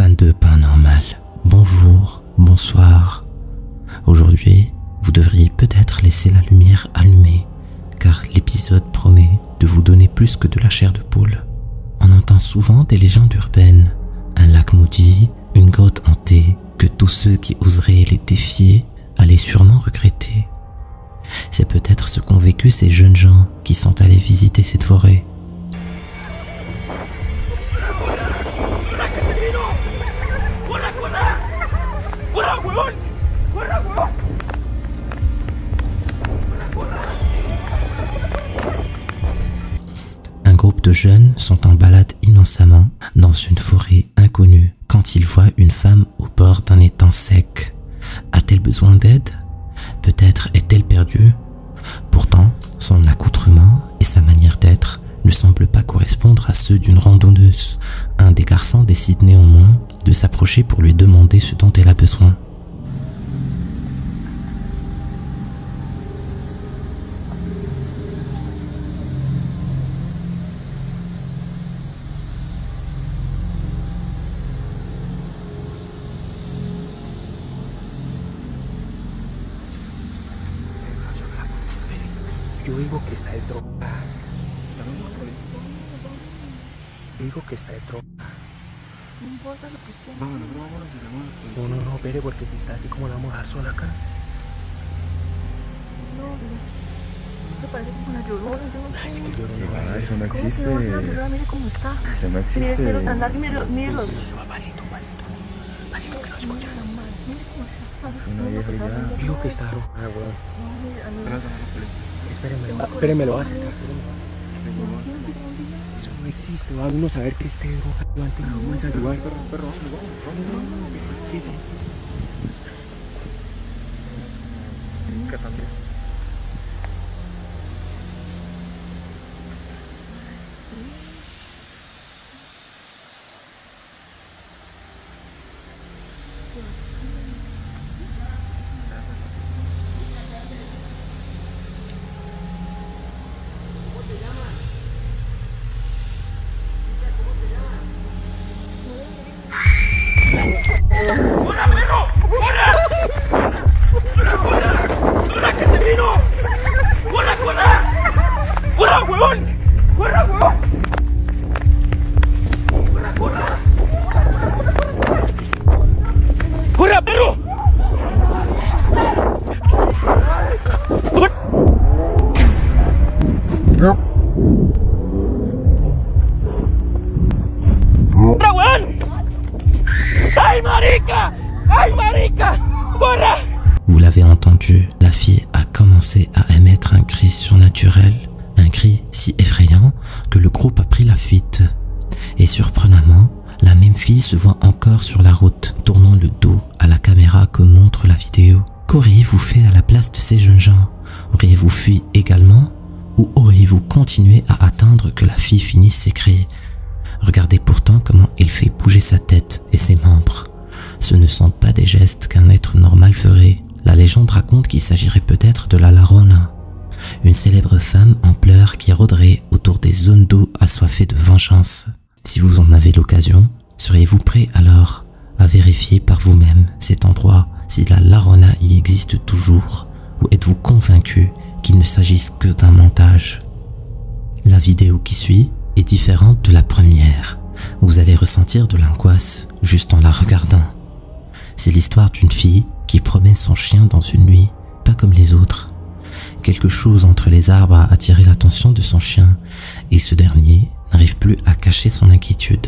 fans de paranormal, bonjour, bonsoir. Aujourd'hui, vous devriez peut-être laisser la lumière allumée, car l'épisode promet de vous donner plus que de la chair de poule. On entend souvent des légendes urbaines, un lac maudit, une grotte hantée, que tous ceux qui oseraient les défier allaient sûrement regretter. C'est peut-être ce qu'ont vécu ces jeunes gens qui sont allés visiter cette forêt. Un groupe de jeunes sont en balade innocemment dans une forêt inconnue quand ils voient une femme au bord d'un étang sec. A-t-elle besoin d'aide? Peut-être est-elle perdue? Pourtant, son accoutrement et sa manière d'être ne semblent pas correspondre à ceux d'une randonneuse. Un des garçons décide néanmoins de s'approcher pour lui demander ce dont elle a besoin. Yo digo que está de droga. Digo que está de droga. No importa lo que sea. Vámonos, no, espere, porque si está así como la vamos a dejar sola acá. No, se parece como una llorona, yo no sé. Es que yo no Ah, eso no ¿Cómo existe. que una llorona? Mire cómo está. Eso no Mire, existe. pero andar, mire los... Pasito, pasito que no escucha. Mire cómo está. Una vieja ya. Digo que está droga, weón. No, mire, Espéreme, lo va a acercar. Eso no existe, va uno a saber que esté droga antes de vamos a ayudar. Perro, vamos. ¿Qué es eso? Que también. ¡Corra, perro! ¡Corra! ¡Corra, que se vino! ¡Corra, huevón! ¡Corra, huevón! ¡Corra, perro! ¡Corra, huevón! ¡Ay, marica! ¡Ay, marica! ¡Corra! Vous l'avez entendu, la fille a commencé à émettre un cri surnaturel, un cri si effrayant que le groupe a pris la fuite. Et surprenamment, la même fille se voit encore sur la route, tournant le dos à la caméra que montre la vidéo. Qu'auriez-vous fait à la place de ces jeunes gens? Auriez-vous fui également? Ou auriez-vous continué à attendre que la fille finisse ses cris? Regardez pourtant comment il fait bouger sa tête et ses membres. Ce ne sont pas des gestes qu'un être normal ferait. La légende raconte qu'il s'agirait peut-être de la Llorona, une célèbre femme en pleurs qui rôderait autour des zones d'eau assoiffées de vengeance. Si vous en avez l'occasion, seriez-vous prêt alors à vérifier par vous-même cet endroit si la Llorona y existe toujours, ou êtes-vous convaincu qu'il ne s'agisse que d'un montage? La vidéo qui suit est différente de la première. Vous allez ressentir de l'angoisse juste en la regardant. C'est l'histoire d'une fille qui promène son chien dans une nuit, pas comme les autres. Quelque chose entre les arbres a attiré l'attention de son chien et ce dernier n'arrive plus à cacher son inquiétude.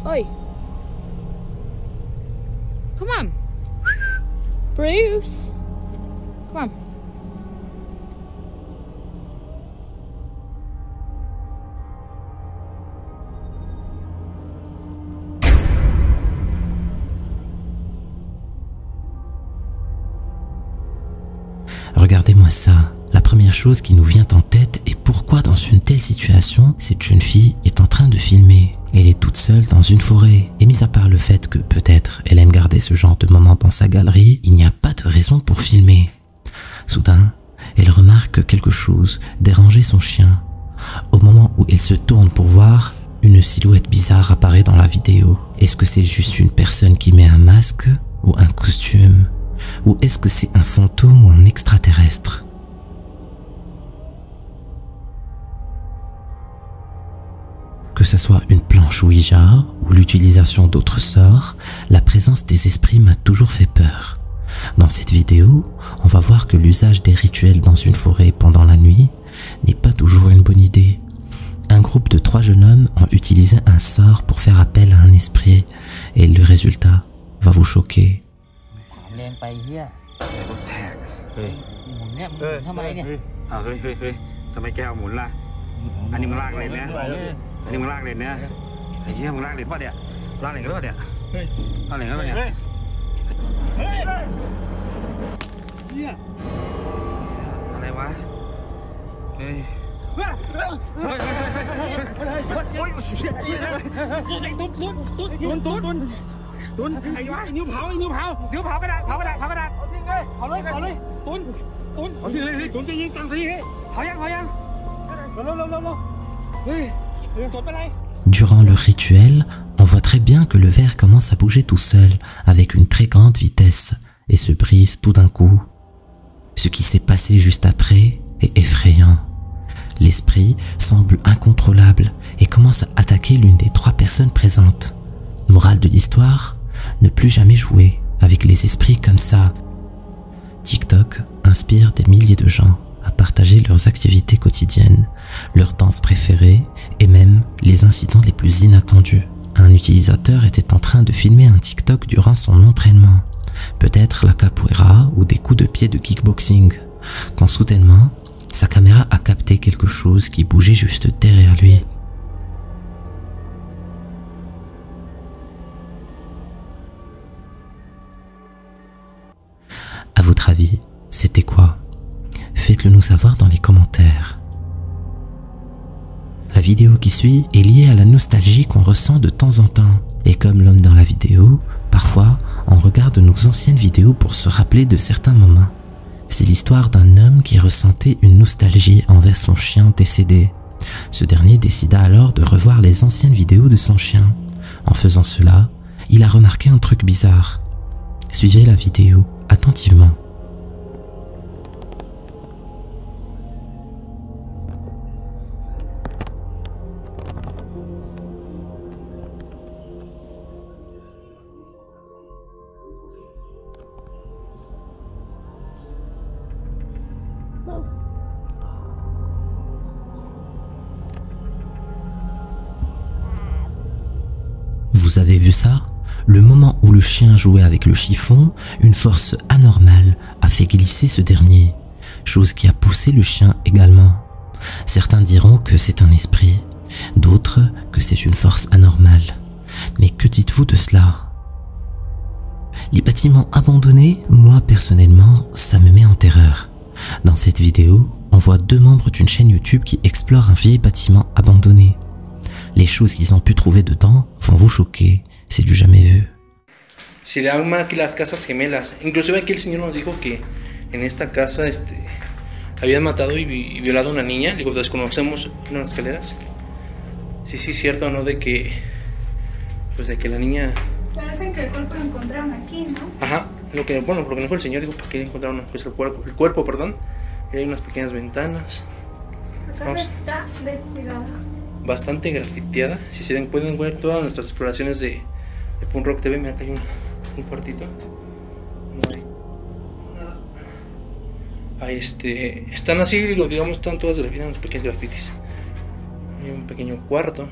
Oi. Come on. Bruce. Come on. Regardez-moi ça, La première chose qui nous vient en tête est pourquoi dans une telle situation, cette jeune fille est en train de filmer. Elle est toute seule dans une forêt. Et mis à part le fait que peut-être elle aime garder ce genre de moments dans sa galerie, il n'y a pas de raison pour filmer. Soudain, elle remarque quelque chose déranger son chien. Au moment où elle se tourne pour voir, une silhouette bizarre apparaît dans la vidéo. Est-ce que c'est juste une personne qui met un masque ou un costume? Ou est-ce que c'est un fantôme ou un extraterrestre? Que ce soit une planche Ouija ou l'utilisation d'autres sorts, la présence des esprits m'a toujours fait peur. Dans cette vidéo, on va voir que l'usage des rituels dans une forêt pendant la nuit n'est pas toujours une bonne idée. Un groupe de 3 jeunes hommes ont utilisé un sort pour faire appel à un esprit et le résultat va vous choquer. Durant le rituel, on voit très bien que le verre commence à bouger tout seul avec une très grande vitesse et se brise tout d'un coup. Ce qui s'est passé juste après est effrayant. L'esprit semble incontrôlable et commence à attaquer l'une des 3 personnes présentes. Morale de l'histoire, ne plus jamais jouer avec les esprits comme ça. TikTok inspire des milliers de gens à partager leurs activités quotidiennes, leurs danses préférées et même les incidents les plus inattendus. Un utilisateur était en train de filmer un TikTok durant son entraînement, peut-être la capoeira ou des coups de pied de kickboxing, quand soudainement, sa caméra a capté quelque chose qui bougeait juste derrière lui. À votre avis, c'était quoi? Faites-le nous savoir dans les commentaires. La vidéo qui suit est liée à la nostalgie qu'on ressent de temps en temps. Et comme l'homme dans la vidéo, parfois on regarde nos anciennes vidéos pour se rappeler de certains moments. C'est l'histoire d'un homme qui ressentait une nostalgie envers son chien décédé. Ce dernier décida alors de revoir les anciennes vidéos de son chien. En faisant cela, il a remarqué un truc bizarre. Suivez la vidéo attentivement. Vous avez vu ça? Le moment où le chien jouait avec le chiffon, une force anormale a fait glisser ce dernier, chose qui a poussé le chien également. Certains diront que c'est un esprit, d'autres que c'est une force anormale. Mais que dites-vous de cela? Les bâtiments abandonnés, moi personnellement, ça me met en terreur. Dans cette vidéo, on voit 2 membres d'une chaîne YouTube qui explorent un vieil bâtiment abandonné. Les choses qu'ils ont pu trouver dedans vont vous choquer, c'est du jamais vu. Se llama aquí las casas gemelas. Inclusive aquí el señor nos dijo que en esta casa habían matado y violado a una niña. Digo, desconocemos unas escaleras. Sí, sí, cierto, ¿no? De que la niña... Pero dicen que el cuerpo lo encontraron aquí, ¿no? Ajá, lo que nos dijo el señor, digo, porque encontraron pues, el cuerpo, perdón. Y hay unas pequeñas ventanas. La casa está descuidada. Bastante grafiteada. Si se pueden ver todas nuestras exploraciones de Punk Rock TV. Mira, acá hay un cuartito. No hay nada. Ahí están así, digamos, están todas grafitadas, unos pequeños grafitis. Hay un pequeño cuarto.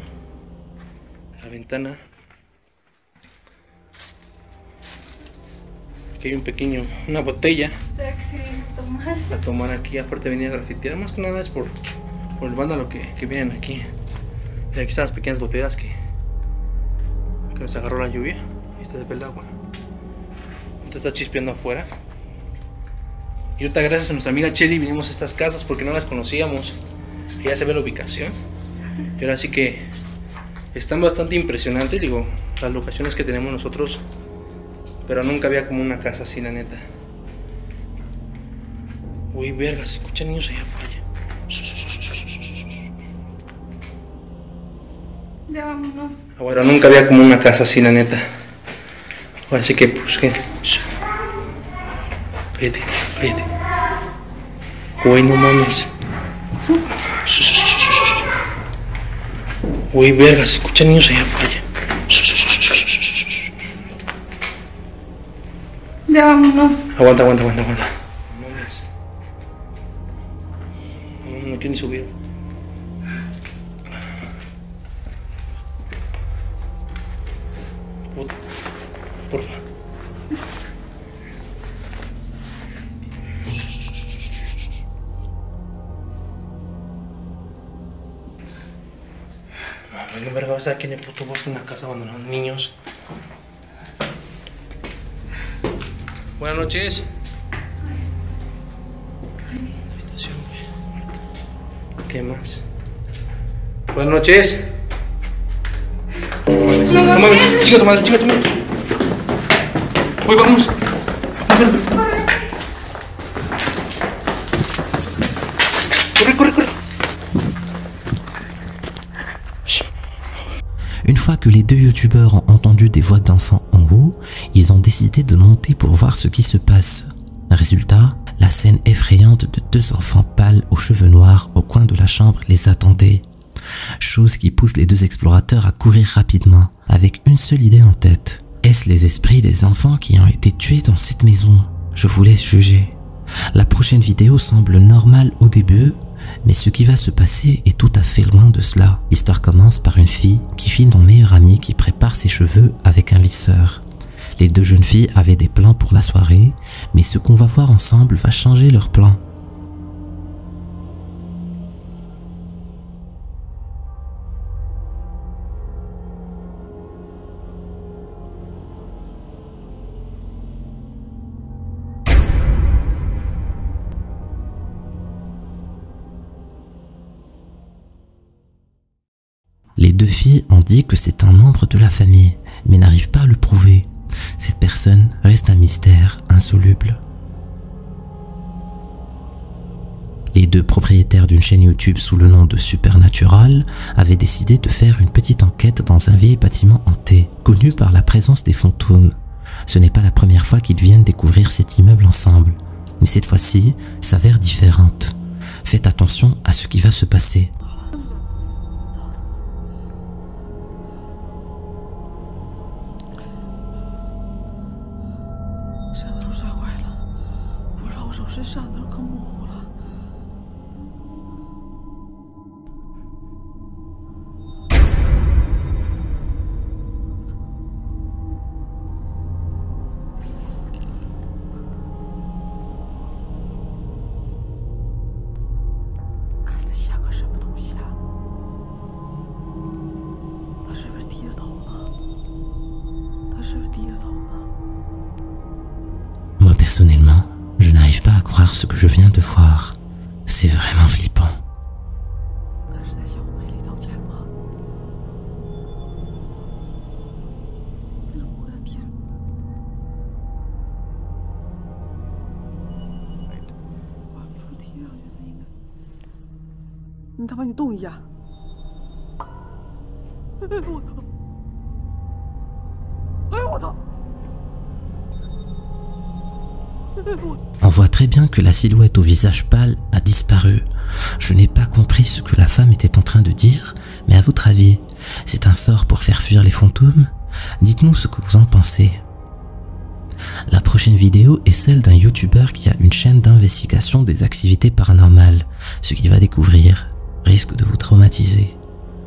La ventana. Aquí hay una botella. O sea, que sí, tomar. A tomar aquí, aparte venía grafiteada. Más que nada es por el vándalo que vienen aquí. Y aquí están las pequeñas botellas que nos agarró la lluvia. Ahí está el agua. Entonces está chispeando afuera. Y ahorita gracias a nuestra amiga Cheli vinimos a estas casas porque no las conocíamos. Ya se ve la ubicación. Y ahora sí que están bastante impresionantes, digo, las locaciones que tenemos nosotros. Pero nunca había como una casa así, la neta. Uy, verga, se escuchan niños allá afuera. Ya vámonos. Bueno, nunca había como una casa así, la neta. Así que, pues, que... Vete, vete. Güey, no mames. Uy, verga, se escuchan niños allá afuera. Ya vámonos. Aguanta. No mames. No quiero ni subir. Porfa. Mami, verga, vas a aquí en el puto bosque en una casa abandonada, niños. Buenas noches. Habitación, güey. ¿Qué más? Buenas noches. No mames, chica tu madre. Uy, vamos. Corre. Une fois que les deux youtubeurs ont entendu des voix d'enfants en haut, ils ont décidé de monter pour voir ce qui se passe. Résultat, la scène effrayante de deux enfants pâles aux cheveux noirs au coin de la chambre les attendait. Chose qui pousse les deux explorateurs à courir rapidement, avec une seule idée en tête. Est-ce les esprits des enfants qui ont été tués dans cette maison? Je vous laisse juger. La prochaine vidéo semble normale au début, mais ce qui va se passer est tout à fait loin de cela. L'histoire commence par une fille qui filme son meilleur ami qui prépare ses cheveux avec un lisseur. Les deux jeunes filles avaient des plans pour la soirée, mais ce qu'on va voir ensemble va changer leurs plans. Les deux filles ont dit que c'est un membre de la famille, mais n'arrivent pas à le prouver. Cette personne reste un mystère insoluble. Les deux propriétaires d'une chaîne YouTube sous le nom de Supernatural avaient décidé de faire une petite enquête dans un vieil bâtiment hanté, connu par la présence des fantômes. Ce n'est pas la première fois qu'ils viennent découvrir cet immeuble ensemble, mais cette fois-ci s'avère différente. Faites attention à ce qui va se passer. Moi personnellement, je n'arrive pas à croire ce que je viens de voir. C'est vraiment flippant. On voit très bien que la silhouette au visage pâle a disparu. Je n'ai pas compris ce que la femme était en train de dire, mais à votre avis, c'est un sort pour faire fuir les fantômes? Dites-nous ce que vous en pensez. La prochaine vidéo est celle d'un youtubeur qui a une chaîne d'investigation des activités paranormales. Ce qu'il va découvrir risque de vous traumatiser.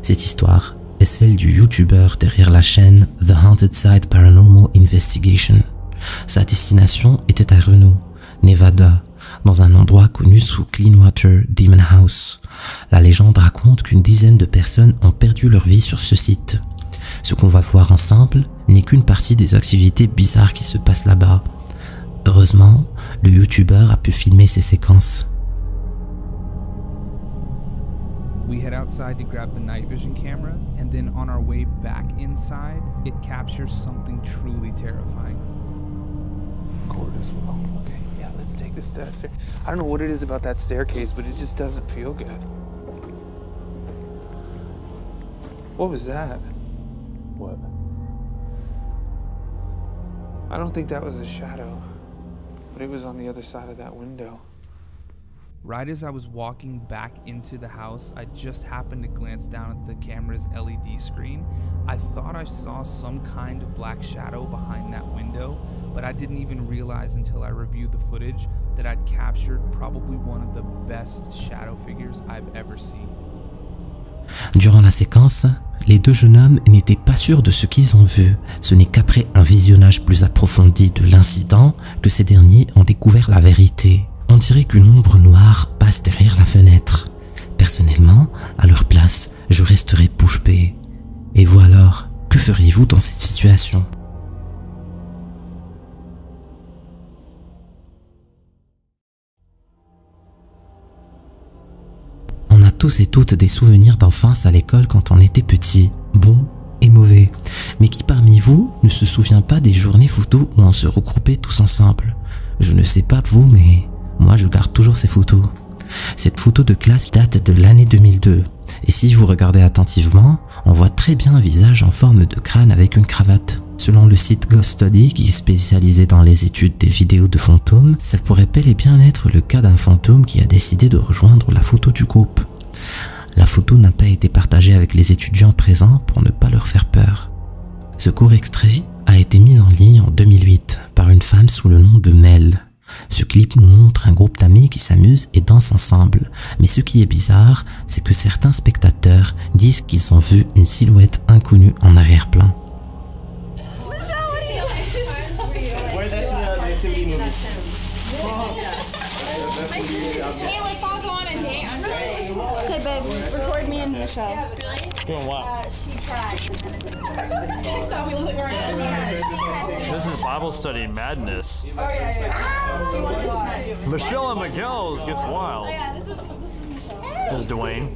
Cette histoire est celle du youtubeur derrière la chaîne The Haunted Side Paranormal Investigation. Sa destination était à Reno, Nevada, dans un endroit connu sous Cleanwater Demon House. La légende raconte qu'une dizaine de personnes ont perdu leur vie sur ce site. Ce qu'on va voir ensemble n'est qu'une partie des activités bizarres qui se passent là-bas. Heureusement, le youtubeur a pu filmer ces séquences. We head outside to grab the night vision camera, and then on our way back inside, it captures something truly terrifying. Cord as well. Okay, yeah, let's take this stair. I don't know what it is about that staircase, but it just doesn't feel good. What was that? What? I don't think that was a shadow, but it was on the other side of that window. Right as I was walking back into the house, I just happened to glance down at the camera's LED screen. I thought I saw some kind of black shadow behind that window, but I didn't even realize until I reviewed the footage that I'd captured probably one of the best shadow figures I've ever seen. Durant la séquence, les deux jeunes hommes n'étaient pas sûrs de ce qu'ils ont vu. Ce n'est qu'après un visionnage plus approfondi de l'incident que ces derniers ont découvert la vérité. On dirait qu'une ombre noire passe derrière la fenêtre. Personnellement, à leur place, je resterais bouche bée. Et vous alors, que feriez-vous dans cette situation ? On a tous et toutes des souvenirs d'enfance à l'école quand on était petit, bons et mauvais. Mais qui parmi vous ne se souvient pas des journées photos où on se regroupait tous ensemble ? Je ne sais pas vous, mais moi je garde toujours ces photos. Cette photo de classe date de l'année 2002. Et si vous regardez attentivement, on voit très bien un visage en forme de crâne avec une cravate. Selon le site Ghost Study, qui est spécialisé dans les études des vidéos de fantômes, ça pourrait bel et bien être le cas d'un fantôme qui a décidé de rejoindre la photo du groupe. La photo n'a pas été partagée avec les étudiants présents pour ne pas leur faire peur. Ce court extrait a été mis en ligne en 2008 par une femme sous le nom de Mel. Ce clip nous montre un groupe d'amis qui s'amusent et dansent ensemble, mais ce qui est bizarre, c'est que certains spectateurs disent qu'ils ont vu une silhouette inconnue en arrière-plan. Okay, babe, record me and Michelle. Doing what? She tried. She thought we looked around. This is Bible study madness. Oh, yeah. She wanted to do it. Michelle and McGills gets wild. Yeah, this is Michelle. This is Dwayne.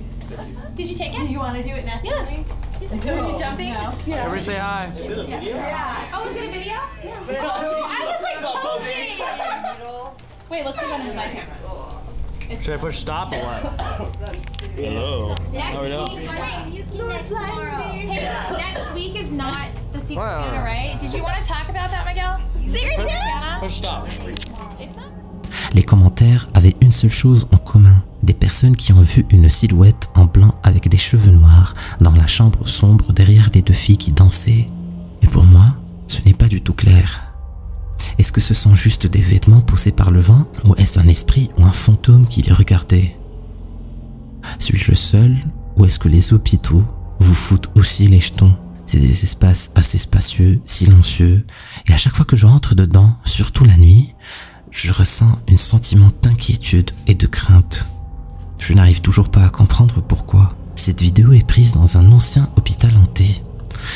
Did you take it? Do you want to do it next? Yeah. Are you jumping? No. Yeah. Everybody say hi. Yeah. Oh, is it a video? Yeah. I was like posing. Wait, let's click on his mic camera. Should I push stop or what? Hello. How are we doing? Next week is not the Secret Wow. Santa, right? Did you want to talk about that, Miguel? Secret Santa? Push stop. It's not. Les commentaires avaient une seule chose en commun, des personnes qui ont vu une silhouette en blanc avec des cheveux noirs dans la chambre sombre derrière les deux filles qui dansaient. Et pour moi, ce n'est pas du tout clair. Est-ce que ce sont juste des vêtements poussés par le vent ou est-ce un esprit ou un fantôme qui les regardait? Suis-je le seul ou est-ce que les hôpitaux vous foutent aussi les jetons? C'est des espaces assez spacieux, silencieux et à chaque fois que je rentre dedans, surtout la nuit, je ressens un sentiment d'inquiétude et de crainte. Je n'arrive toujours pas à comprendre pourquoi. Cette vidéo est prise dans un ancien hôpital hanté.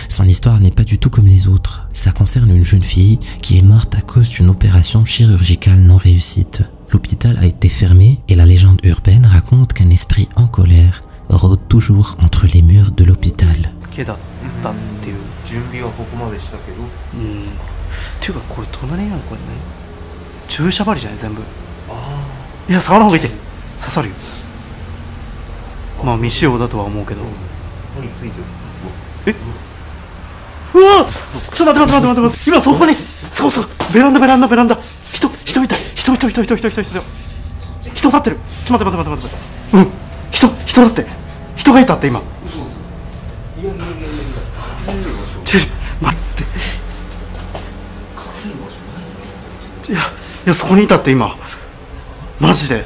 Son histoire n'est pas du tout comme les autres. Ça concerne une jeune fille qui est morte à cause d'une opération chirurgicale non réussite. L'hôpital a été fermé et la légende urbaine raconte qu'un esprit en colère rôde toujours entre les murs de l'hôpital. っていう準備はここまでしたけど、っていうかこれ隣なのこれね、注射針じゃない全部。いや触らん方がいいって、刺さるよ。まあ未使用だとは思うけど。何ついてる？え？うわ！ちょっと待って、今そこに、そうベランダ。人いた、人立ってる。ちょっと待って。人だって、人がいたって今。待って。いやそこにいたって今。マジで。だ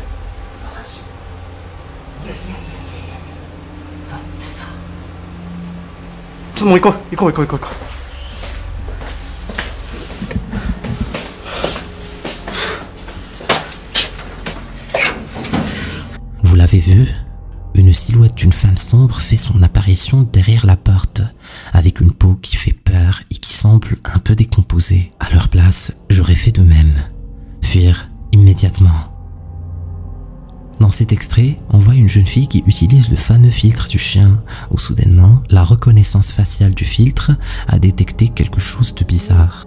ってさ。ちょっともう行こう。Vous l'avez vu? Une silhouette d'une femme sombre fait son apparition derrière la porte, avec une peau qui fait peur et qui semble un peu décomposée. À leur place, j'aurais fait de même. fuir immédiatement. Dans cet extrait, on voit une jeune fille qui utilise le fameux filtre du chien, où soudainement, la reconnaissance faciale du filtre a détecté quelque chose de bizarre.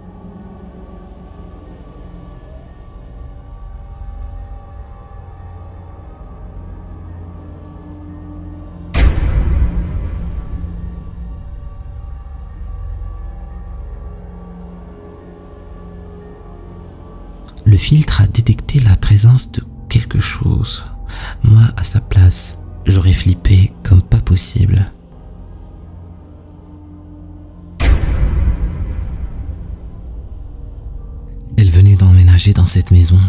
Le filtre a détecté la présence de quelque chose. Moi, à sa place, j'aurais flippé comme pas possible. Elle venait d'emménager dans cette maison,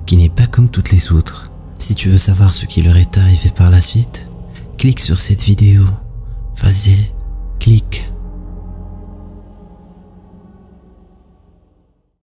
qui n'est pas comme toutes les autres. Si tu veux savoir ce qui leur est arrivé par la suite, clique sur cette vidéo. Vas-y, clique.